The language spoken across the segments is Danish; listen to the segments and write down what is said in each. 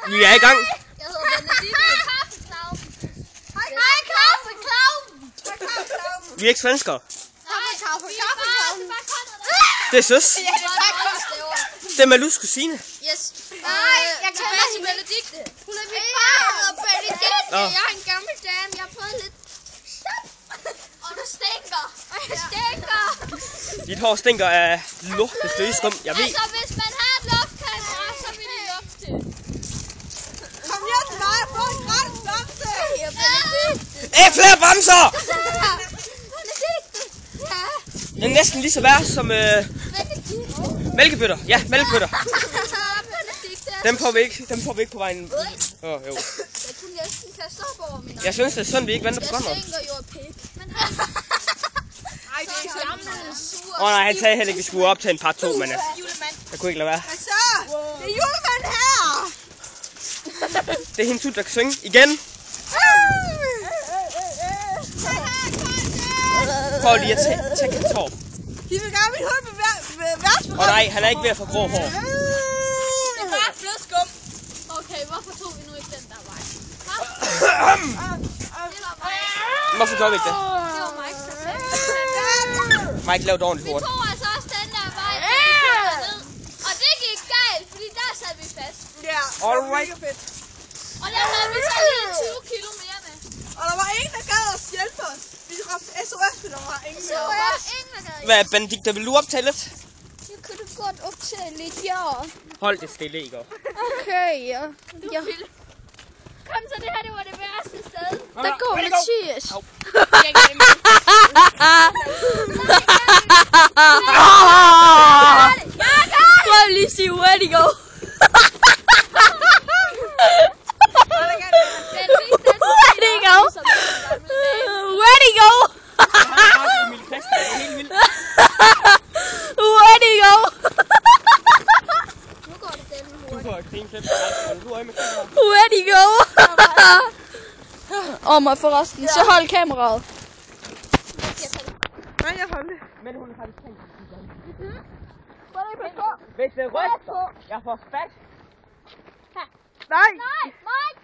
Vi er i gang. Jeg hedder Benedikte. Hej, kaffeklauven. Vi er ikke svenskere. Det er søs. Det er Malus kusine. Yes. Nej, jeg kender hende Benedikte. Hun er min far, hedder Benedikte. Jeg er en gammel dame. Jeg har fået lidt... Og du stinker. Og jeg stinker. Dit hår stinker af lugt, det støjskum. Jeg ved. Altså, hvis man har et luftkamera, så vil det lugte. Kom hjem til mig og få en gratis blomste! Ja, Benedikte. Flere bremser! Benedikte. Ja. Det er næsten lige så værd som Benedikte. mælkebøtter. Ja, mælkebøtter. Benedikte. Dem får vi ikke på vejen. Jo. Jeg kunne næsten kaste op over min Jeg synes, det er sådan, vi ikke venter på Jeg fremad. stinker jo af pik. Men Ej, det er ikke så gammel, sur. Nej, han sagde heller ikke, vi skulle op til en part 2, men julemand. jeg kunne ikke lade være. Hvad så? Det er julemand her! Det er hende Tut, der kan synge igen. Prøv lige at tage Kator. De vil gerne min hund med værtsprogram. Og nej, han er ikke ved at få grå hår. Det er bare flødskum. Okay, hvorfor tog vi nu ikke den der vej? Hvorfor gør vi ikke det? Det var mig, der sagde det. Mike lavede ordentligt Vi hurtigt. tog altså også den der vej, og vi kørte ned. Og det gik galt, fordi der sad vi fast. Ja, Alright. mega fedt. Og der havde vi så lige 20 kilo mere med. Og der var ingen, der gad os hjælpe os. Vi råbte SOS, men der var ingen Så med. var ingen, der gad. Hvad, Benedikte, vil du optage lidt? Jeg kunne godt optage lidt, ja. Hold det stille, Igor. Okay, ja. Kom så, det her det var det værste sted. Der går Mathias. Prøv lige at sige, where to go? Where to go? Where to go? Where to go? Nu går det den Du får grine klip. Du er med kameraet. Where to go? Åh, mig forresten. Så hold kameraet. Nej, jeg holder det. Men hun har faktisk tænkt. hurtigt. Hvis det ryster, jeg får fat. Nej. Nej, Mike!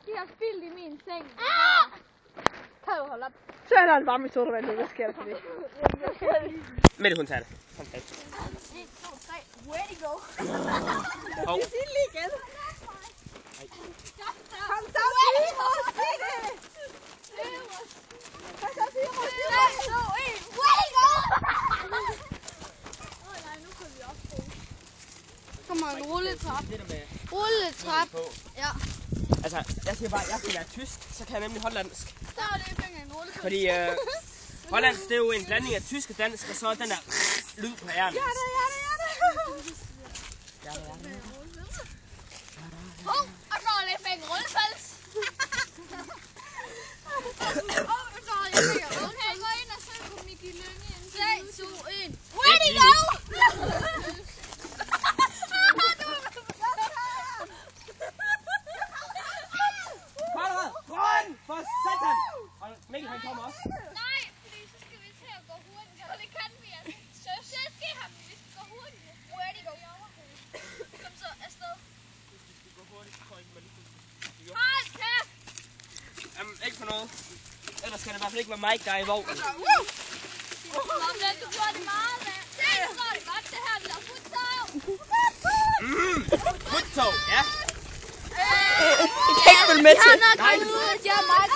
De har spildt i min seng. Kan du holde op? Så er der en varme sodavand nu. Hvad sker der for det? Mette, hun tager det. Kom, tag. 1, 2, 3. Where to go? Hov. Sig det lige igen. Kom så, sig det. Kom så, sig det. 3, 2, 1. Where to go? Nej, nu kan vi også gå. Kommer en rulletrap. Det der med Rulletrap. på. Ja. Altså, jeg siger bare, at jeg skal være tysk, så kan jeg nemlig hollandsk. Der er det ikke en rulletrap. Fordi hollandsk, det er jo en blanding af tysk og dansk, og så den der lyd på ærnet. Ja, det. Og så er det fik en rullefals. Okay, gå ind og søg på Mikkel Lønge. 3, 2, 1. Where to go? For satan! Og Mikkel, han kommer også. Nej, fordi så skal vi til at gå hurtigt. Og det kan vi altså. Så skal ham, vi skal gå hurtigt. Where to go? Kom så afsted. Hvis vi går hurtigt, så tror jeg ikke, man lige Hold kæft! Jamen, ikke for noget. Ellers skal det i hvert fald ikke være Mike, der er i vognen. Men du gjorde det meget, da. Det var det godt, det her. Vi laver futtog. Futtog, ja. Jeg kan ikke følge med til. Nej. Jeg er meget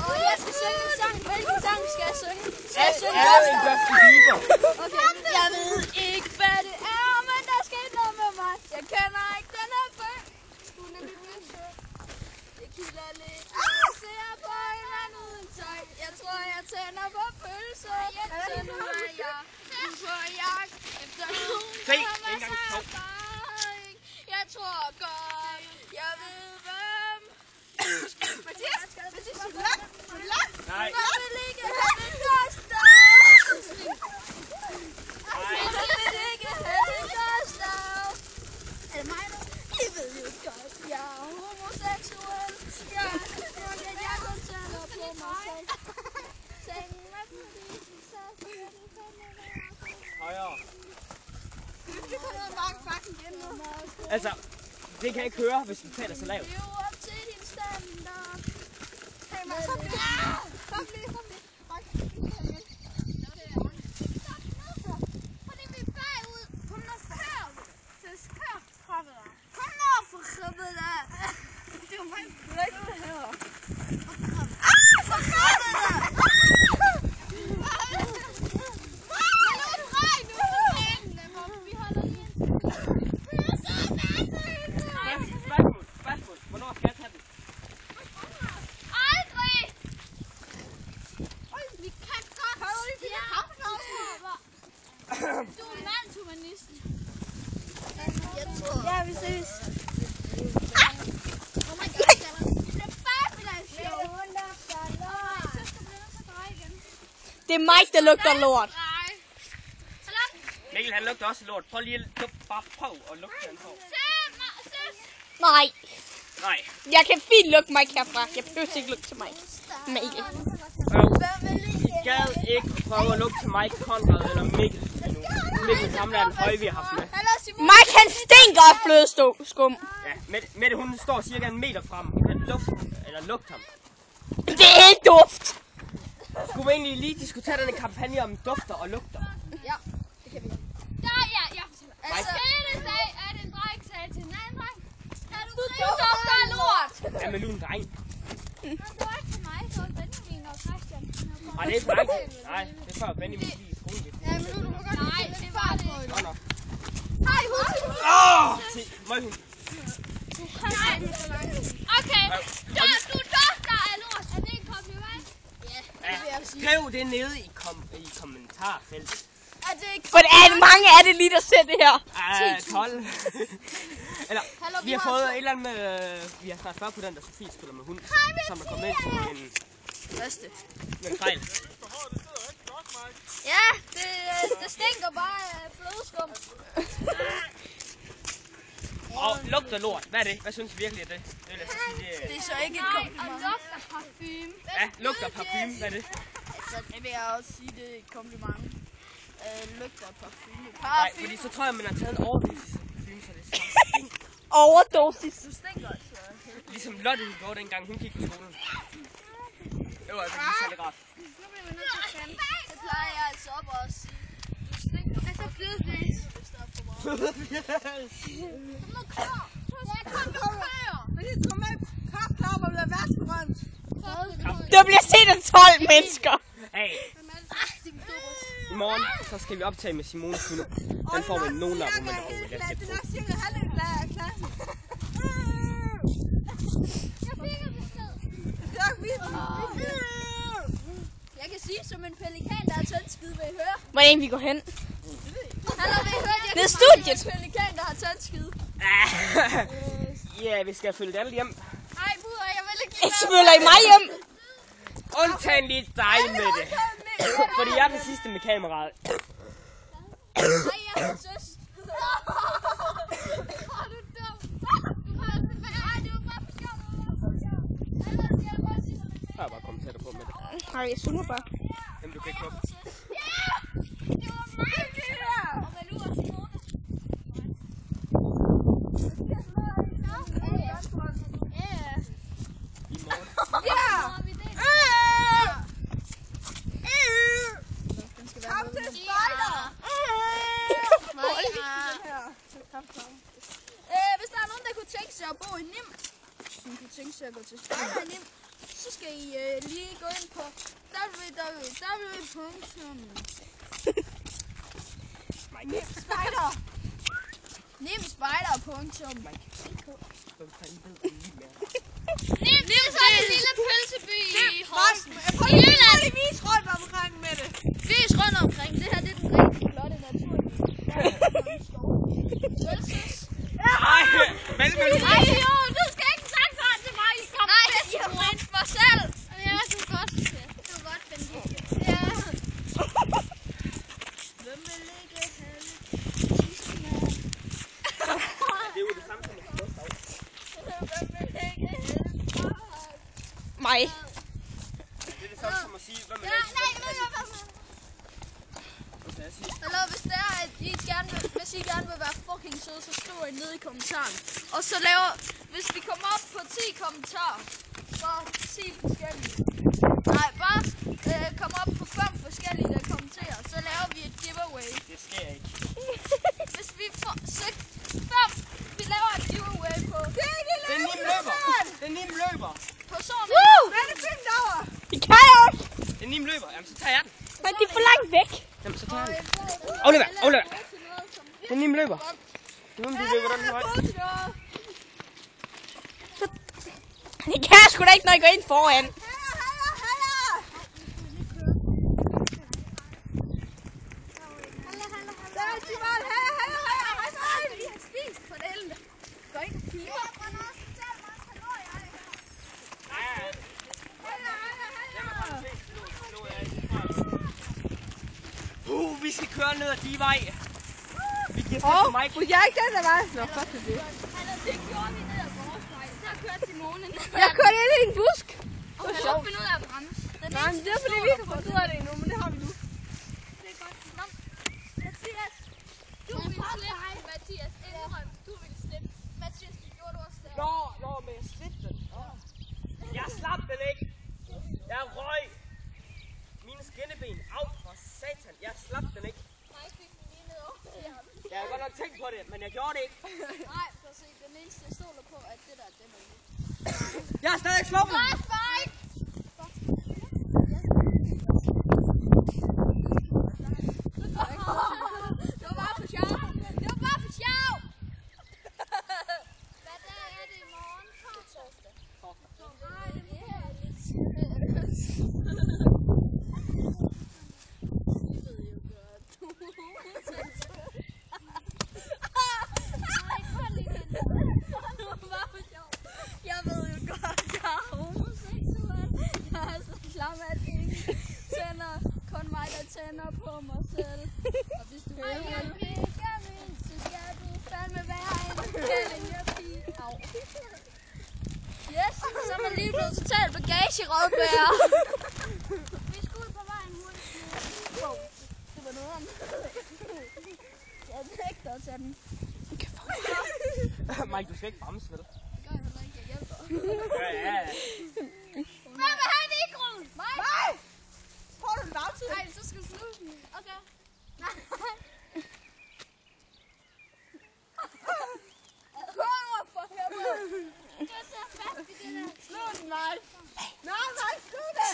og jeg skal synge en sang. Hvilken sang skal jeg synge? Skal jeg synge Er en Justin Bieber? Okay, jeg ved ikke, hvad det er, men der skete noget med mig. Jeg kender ikke den her før. Hun er min bøsse. Det kilder lidt. Jeg ser på en anden uden tøj. Jeg tror, jeg tænder på pølser. Så nu er jeg på jagt efter nogen, Se, der har en gang masser to. af erfaring. Jeg tror godt, jeg ved hvem. Mathias, Nej. Jeg vil ikke have det koster. Jeg vil ikke have det koster. Er det mig nu? I ved jo godt, jeg er homoseksuel. Jeg kun tænder på mig selv. Sengen er fordi, så skal det fandme være. Højere. vi kommer mange fucking igen nu. Altså, Det kan jeg ikke høre, hvis du taler så lavt. Lev op til din standard. Hey, man, stop lige. Fordi vi er bagud. Kom nu for helvede. Kør, krabbe. Kom nu for helvede. Det er jo mig. Det er ikke noget her. For helvede. Spørgsmål. Hvornår skal jeg tage den? Aldrig! Vi kan godt du er mandshumanist. Jeg tror. Ja, vi ses. Oh my god, det er fabulous show. Det er mig, der lugter lort. Mikkel, han lugter også lort. Prøv lige at prøv at lugte den på. Nej. Nej. Jeg kan fint lugte mig herfra. Jeg behøver ikke lugte til mig. Mikkel. I gad ikke prøve at lugte til Mike, Konrad eller Mikkel endnu. Mikkel gamle er den høje, vi har haft med. Mike, han stinker af flødeskum. Ja, Mette, hun står cirka 1 meter frem. Hun kan lugte ham. Det er ikke duft. Skulle vi egentlig lige diskutere den kampagne om dufter og lugter? Ja, det kan vi. Jeg fortæller. Altså, at en dreng sagde til en anden dreng, du dufter af lort. Ja, men nu en dreng. Det var ikke for mig, det var Benjamin og Christian. Nej, det er ikke dreng. Nej, det er før Benjamin lige i skolen. Ja, men nu må godt. Nej, det var det. Nå. Hej, husk. Møghund. Okay, du dufter af lort. Er det en kompliment? Ja, skriv det nede i kommentarfeltet. For mange er det lige, der ser det her. 12. Eller, vi har fået et eller andet med, vi har snart spørget på den, der Sofie spiller med hund, som er kommet ind på en Første. med en fejl. Ja, det stinker bare af flødeskum. Og lugter lort. Hvad er det? Hvad synes I virkelig af det? Det vil jeg så sige, Det er så ikke et kompliment. Og lugter parfume. Ja, lugter parfume. Hvad er det? Altså, det vil jeg også sige, det er et kompliment. Lugter parfume. Nej, fordi så tror jeg, man har taget en overdosis parfume, så det er stinker. Overdosis. Du stinker altså. Ligesom Lotte gjorde dengang hun gik på skolen. Det var altså ikke særlig rart. Nu bliver vi nødt til at kende. Det plejer jeg altså op at sige. Du stinker. Altså flødeflæs. Kom nu kør. Kom nu kør. Men det tror med kopklapper bliver værtsberømt. Der bliver set af 12 mennesker. Hey, i morgen så skal vi optage med Simone Kyno. Den får vi nogen argumenter på, vil jeg sætte Det på. er nok cirka halvdelen af klassen. Jeg fik en besked. Det er nok vildt. Jeg kan sige som en pelikan, der har tændt skid, vil I høre? Hvordan vi går hen? Hallo, vil I høre? Jeg Det er kan studiet. som en pelikan, der har tændt skid. Ja, vi skal følge alle hjem. Ej, buder, jeg vil ikke Jeg smøller i mig hjem. Undtagen lige dig med det. Fordi jeg er den sidste med kameraet. Ej, jeg er søs. Du er dum. Ej, det var bare for sjov. Jeg har bare kommet tættere på med det. Nej, jeg suger bare. Jamen, du kan ikke lukke. Ja! Det var mig, det her! Og hvad nu er Simone? I morgen. Kom til spejder. Hvis der er nogen, der kunne tænke sig at bo i Nim, som kunne tænke sig at gå til spejder i Nim, så skal I lige gå ind på nimspejder.dk. Nim, det er sådan en lille pølseby i Horsens. Prøv lige at vise rundt omkring med det. Vis rundt omkring. Det her det er den rigtig flotte natur. Ej, men Ej, jo, du skal ikke snakke sådan til mig. Nej, jeg har brændt mig selv. Ja, du kan godt. Du kan godt, Benedikte. Ja. Hvem vil ikke have det er jo det samme som et kloster. Hvem vil ikke have Mig. Det er det samme som at sige, hvad man Ja, ikke nej, vil Hallo, hvis I gerne vil være fucking søde, så skriver I ned i kommentaren. Og så laver, hvis vi kommer op på 10 kommentarer, så 10 forskellige. Nej, bare kom op på 5 forskellige, der kommenterer. Så laver vi et giveaway. Det sker ikke. Hvis vi får 5, vi laver et giveaway på... Den Nim løber. Den Nim løber. Personen. Hvad er det fint derovre? Det kan jeg også. Den Nim løber. Jamen, så tager jeg den. Men de er for langt væk. Jamen, så tager jeg den. Aflever. Den Nim løber. Nu må vi løber den vej. Det kan jeg sgu da ikke, når jeg går ind foran. Vi skal køre ned ad de vej. Vi giver slip på Mike. Jeg er ikke den der vej. Nå, fuck det. Det gjorde vi ned ad vores vej. Der kørte Simone ned. Jeg kørte ind i en busk. Og han har fundet ud af at bremse. Nej, men det er fordi vi ikke har fundet ud af det endnu, men det har vi nu. Det er godt. Nå, Mathias. Du vil slippe. Mathias, indrøm. Du vil slippe. Mathias, det gjorde du også der. Nå, men jeg slipte den. Jeg slap den ikke. Jeg røg. Mine skinneben. Au, for satan. Jeg slap den ikke. Nej, fik den lige ned over til ham. Jeg har godt nok tænkt på det, men jeg gjorde det ikke. Nej, for se, den eneste jeg stoler på, at det der, det er muligt. Jeg har stadig sluppet den. Godt, Mike! Det var bare for sjov. Det var bare for sjov. Hvad dag er det i morgen? Torsdag. Nej, det er lidt jeg ved jo godt, jeg er homoseksuel. Jeg er så klam, at ingen tænder. Kun mig, der tænder på mig selv. Og hvis du vil hjælpe min, så skal du fandme være en kællingerpige. Au. Yes, så er man lige blevet totalt bagagerådbærer. Vi skal ud på vejen hurtigt. Wow, det var noget om. Jeg nægter at tage den. Mike, du skal ikke bremse, vel? Det gør jeg heller ikke, jeg hjælper. Ja. Hvem vil have en igrund? Mig? Nej! Får du en bagtid? Nej, så skal du snude den. Okay. Nej. For helvede. Jeg tager fast i det der. Slå den, Mike. Nej, slå den!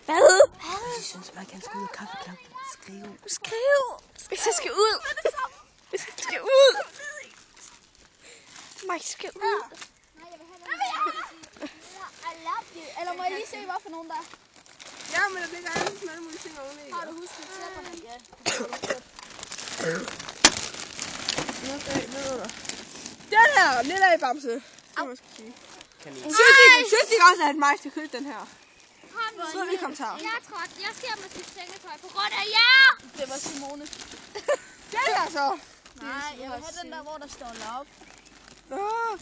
Hvad? Jeg synes, man kan skrive kaffeklappen. Skriv. Hvis jeg skal ud. Hvis jeg skal ud. Mike skal ud. Nej, jeg vil have den. I love you. Eller må jeg lige se, hvad for nogen der er? Ja, men der ligger alle mulige ting oveni. Har du husket tæpperne? Ja. Den her, lille bamse. Det må jeg sige. Synes I også, at Mike skal købe den her? Så vi kom til. Jeg tror, jeg skal med sit sengetøj på grund af jer. Det var Simone. Den her så. Nej, jeg vil have den der, hvor der står love.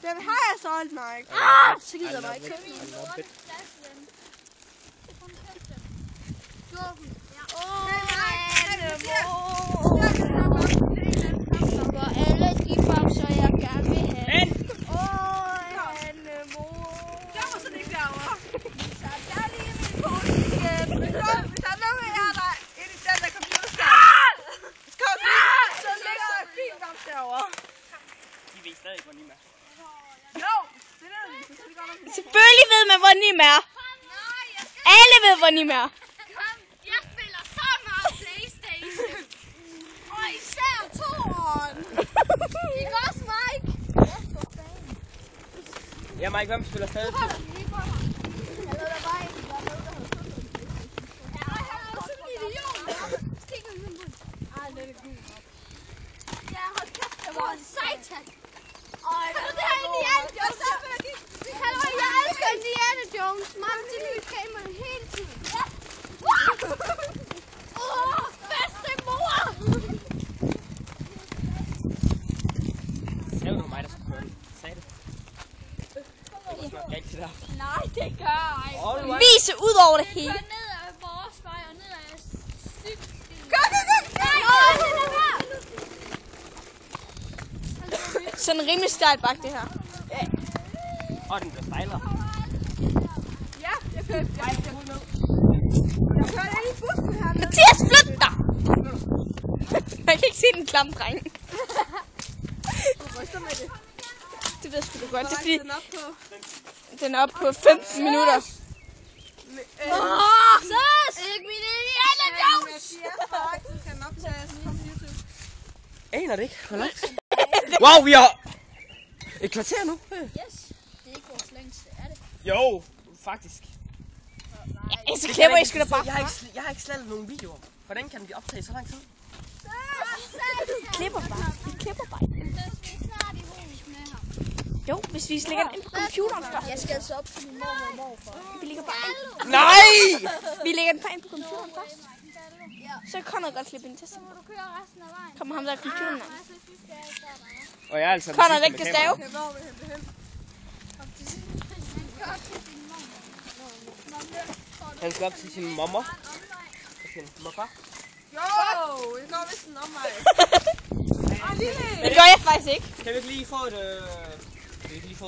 Den har jeg solgt, Mike. Så gider jeg bare ikke købe en lorte plads igen. For alle de bamser, jeg gerne vil have. Jeg må sådan ikke derovre. Så jeg lige min pose igen. Hvis der er nogen af jer, der er inde i den der computerskærm. Kom lige, så ligger der en fin bamse derovre. De ved stadig ikke, hvor Nim er. Jo, det ved vi. Så det godt nok. Selvfølgelig ved man, hvor Nim er. Alle ved, hvor Nim er. Jeg spiller så meget PlayStation. Og især toeren. Ikke også, Mike? Ja, Mike, hvem spiller stadig til? Satan! Det er Indiana Jones! Jeg elsker Indiana Jones! Mamma, det nye kamera hele tiden! Bedste mor! Det var nu mig, der skulle køre den. Sagde det. Det var rigtigt der. Nej, det gør jeg ikke. Vise ud over det hele. Kør ned ad vores vej og ned ad cykelstien. Gør det! Nej, det er der! sådan en rimelig stejl bakke, det her. Og den bliver stejlere. Ja, jeg kørte Nej, jeg kan ned. ind i bussen her. Mathias, flyt dig! Jeg kan ikke se den klamme dreng. Du ryster med det. Det ved jeg sgu da godt. Det er fordi, Den op på. den er oppe på 15 minutter. Søs! Ikke min Indiana Jones! Mathias fra Axel kan optages på YouTube. Aner det ikke. Hvor langt? Wow, vi har et kvarter nu. Yes. Det er ikke vores længste, er det? Jo, faktisk. Ja, så klipper I sgu da bare. Jeg har ikke slettet nogen videoer. Hvordan kan de optage så lang tid? Klipper bare. Vi klipper bare. Så skal vi snart i hus med ham. Jo, hvis vi lægger den ind på computeren først. Jeg skal altså op til min mor og morfar. Vi lægger bare ind. Nej! Vi lægger den bare ind på computeren først. Så kan Conrad godt klippe ind til sig. Må du køre resten af vejen? Kommer ham der i computeren af. Og jeg er altså Conrad ikke kan stave. Okay, hvor vil han det hen? Han skal op til sin mamma. Og sin morfar. Jo, jeg går vist en omvej. Det gør jeg faktisk ikke. Kan vi ikke lige få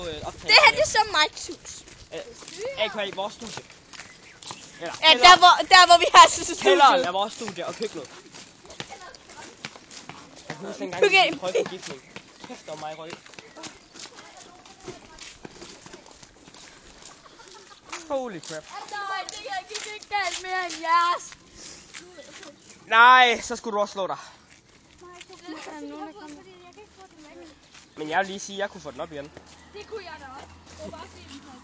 et, optag? Det her, det er så Mikes hus. A.k.a. vores studie. Eller, Ja, der hvor vi har så kælderen er vores studie og køkkenet. Jeg kan huske engang, Okay. vi prøvede forgiftning. Kæft, der mig røg. Holy crap. Nej, det her gik ikke galt mere end jeres. Nej, så skulle du også slå dig. Fordi jeg kan ikke få den væk. Men jeg vil lige sige, at jeg kunne få den op igen. Det kunne jeg da også. Det var bare fordi, den havde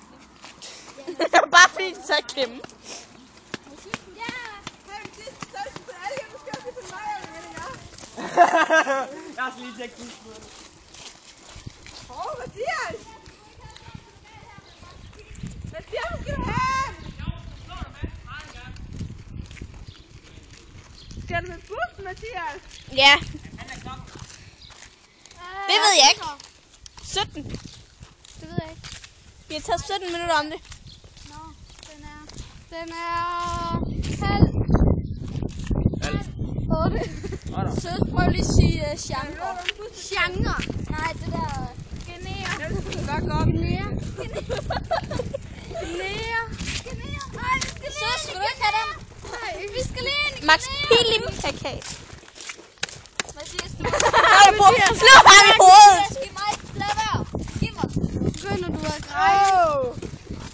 glemt. Bare fordi den så er klemme. Ja. Hey, så er det på alle, jeg måske også på mig, eller hvad det er. Jeg har lige tjekket den. Mathias! Mathias, skal du hen? Skal du med bussen, Mathias? Ja. Det ved jeg ikke. 17. Det ved jeg ikke. Vi har taget 17 minutter om det. Nå, den er halv 8. Så prøv lige at sige genre. Genre. Nej, det der generer. Det skal godt gå op. Generer. Nej, vi skal lige ind. Så skal du ikke have den. Nej, vi skal lige ind. Max Pilim-plakat. Hvad siger du? Slå ham i hovedet. Giv mig. Lad være. Giv mig. Begynder du at greje?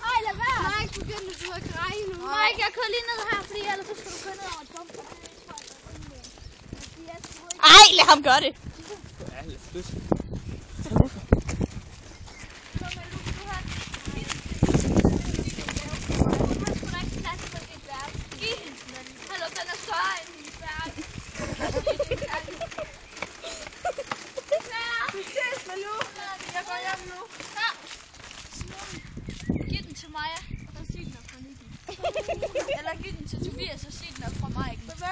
Nej, lad være. Nej, begynder du at greje nu. Nej, jeg kører lige ned her, fordi ellers så skal du køre ned over et bump. Ej, lad ham gøre det. Ja, lidt støt. Hallo, den er større end min færd. Jeg går hjem nu. Ja. Giv den til mig, og så sig den er fra Nicky. Eller giv den til Tobias, og sig den er fra mig. Altså,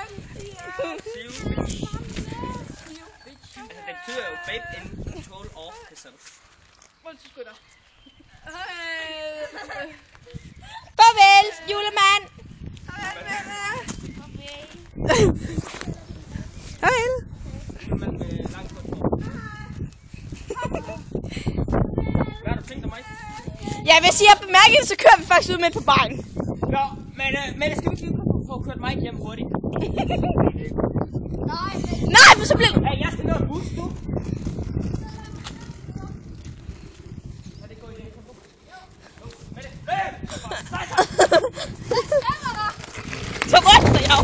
det betyder jo babe in control of herself. Undskyld, skytter. Hej. Farvel, julemand. Farvel. Men med langt godt. Hvad har du tænkt om mig? Ja, hvis I har bemærket det, så kører vi faktisk ud midt på vejen. Nå, men skal vi ikke lige få kørt mig hjem hurtigt? Nej, for så bliver du... Hey, jeg skal nå en bus nu. Er det god idé? Jo, med det. Så ryster jeg jo.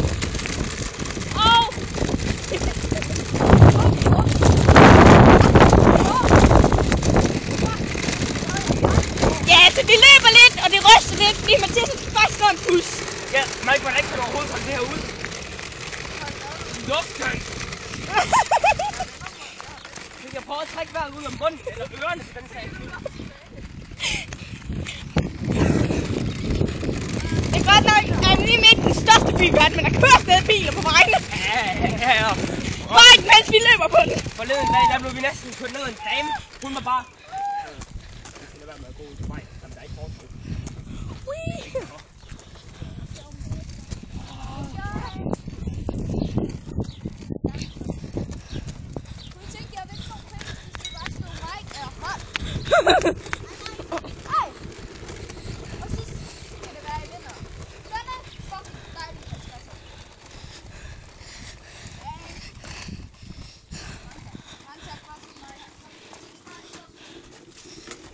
Ja, så de løber lidt, og de ryster lidt, fordi Mathias skal faktisk nå en bus. Ja, Mike, hvordan kan du overhovedet holde det her ud? Luftkøn. Vi kan prøve at trække vejret ud af munden, eller ørerne til den sags skyld. Det er godt nok, at lige midt i den største by i verden, men der kører stadig biler på vejene. Ja. Bare ikke, mens vi løber på den. Forleden dag, der blev vi næsten kørt ned af en dame. Hun var bare... Vi skal lade være med at gå ud til vej. Jamen, der er ikke forskel.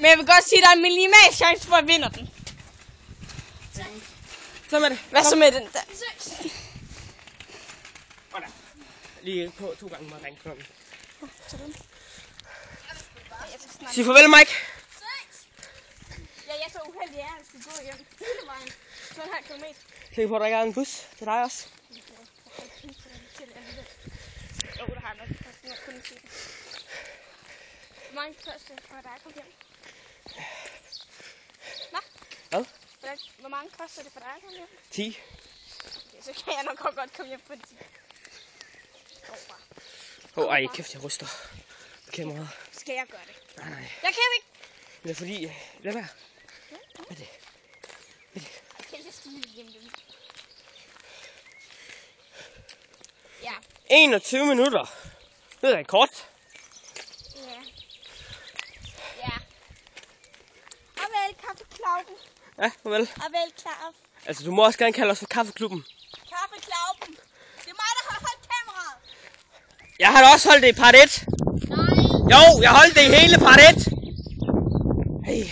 Men jeg vil godt sige, at der er en minimal chance for at vinde den. Så med det. Hvad så med den der? Lige på 2 gange med ringklokken. Jeg skal snart. Sig farvel, Mike. Ja, jeg er så uheldig, at jeg skulle gå hjem hele vejen. 2,5 kilometer. Se på, at der ikke er en bus til dig også. Jo, der har jeg nok kun sige det. Hvor mange koster det for dig at komme hjem? Hvad? Hvor mange koster det for dig at komme hjem? 10. Okay, så kan jeg nok godt komme hjem på 10. Ej, kæft, jeg ryster. Okay, meget. Skal jeg gøre det? Nej. Jeg kan ikke. Det er fordi... Lad være. Hvad er det? Jeg kan ikke stige hjem. Ja. 21 minutter. Det er kort. Ja. Ja. Farvel, kaffeklauben. Ja, farvel. Farvel, Klaus. Altså, du må også gerne kalde os for kaffeklubben. Kaffeklauben. Det er mig, der har holdt kameraet. Jeg har da også holdt det i part 1. Nej. Jo, jeg holdt det i hele part 1. Hey.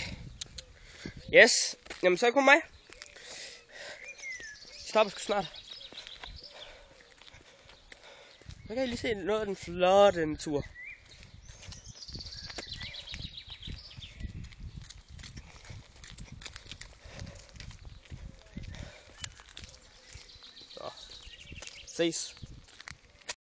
Yes. Jamen, så kom mig. Stopper sgu snart. Så kan I lige se noget af den flotte natur. Så. Ses.